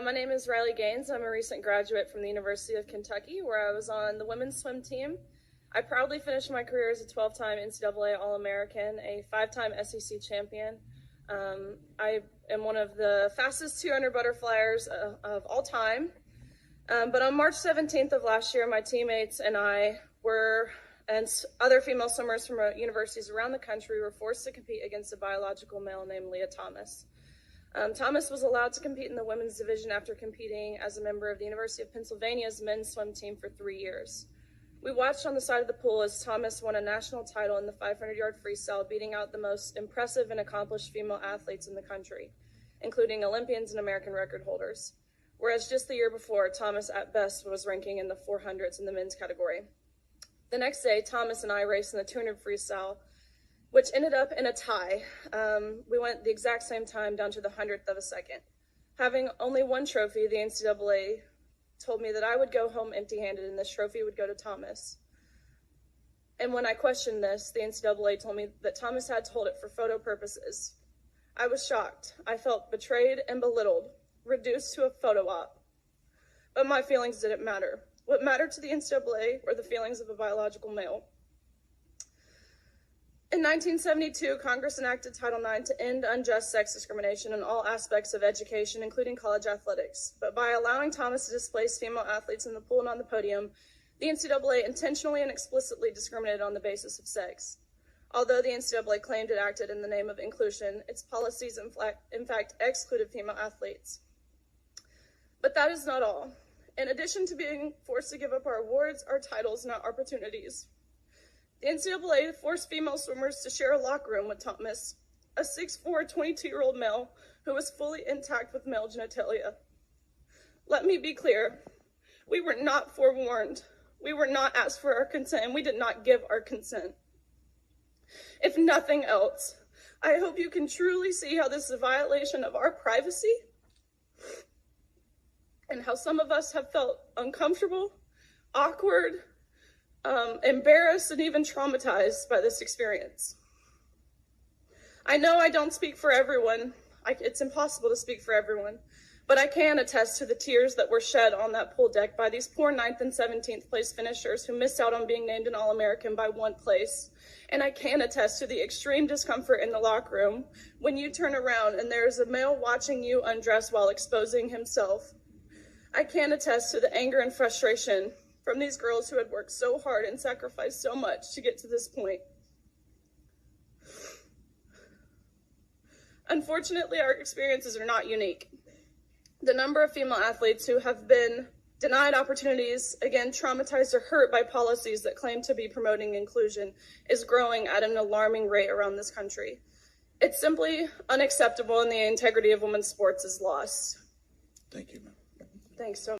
My name is Riley Gaines. I'm a recent graduate from the University of Kentucky, where I was on the women's swim team. I proudly finished my career as a 12-time NCAA All-American, a 5-time SEC champion. I am one of the fastest 200 butterflyers of all time. But on March 17th of last year, my teammates and I and other female swimmers from universities around the country were forced to compete against a biological male named Leah Thomas. Thomas was allowed to compete in the women's division after competing as a member of the University of Pennsylvania's men's swim team for 3 years. We watched on the side of the pool as Thomas won a national title in the 500-yard freestyle, beating out the most impressive and accomplished female athletes in the country, including Olympians and American record holders. Whereas just the year before, Thomas at best was ranking in the 400s in the men's category. The next day, Thomas and I raced in the 200 freestyle, which ended up in a tie. We went the exact same time down to the 100th of a second. Having only one trophy, the NCAA told me that I would go home empty-handed and this trophy would go to Thomas. And when I questioned this, the NCAA told me that Thomas had to hold it for photo purposes. I was shocked. I felt betrayed and belittled, reduced to a photo op. But my feelings didn't matter. What mattered to the NCAA were the feelings of a biological male. In 1972, Congress enacted Title IX to end unjust sex discrimination in all aspects of education, including college athletics. But by allowing Thomas to displace female athletes in the pool and on the podium, the NCAA intentionally and explicitly discriminated on the basis of sex. Although the NCAA claimed it acted in the name of inclusion, its policies in fact excluded female athletes. But that is not all. In addition to being forced to give up our awards, our titles, and our opportunities, the NCAA forced female swimmers to share a locker room with Thomas, a 6'4", 22-year-old male who was fully intact with male genitalia. Let me be clear, we were not forewarned. We were not asked for our consent, and we did not give our consent. If nothing else, I hope you can truly see how this is a violation of our privacy and how some of us have felt uncomfortable, awkward, embarrassed, and even traumatized by this experience. I know I don't speak for everyone. It's impossible to speak for everyone, but I can attest to the tears that were shed on that pool deck by these poor 9th and 17th place finishers who missed out on being named an All-American by 1 place. And I can attest to the extreme discomfort in the locker room when you turn around and there's a male watching you undress while exposing himself. I can attest to the anger and frustration from these girls who had worked so hard and sacrificed so much to get to this point. Unfortunately, our experiences are not unique. The number of female athletes who have been denied opportunities, again, traumatized or hurt by policies that claim to be promoting inclusion, is growing at an alarming rate around this country. It's simply unacceptable, and the integrity of women's sports is lost. Thank you, ma'am. Thanks so much.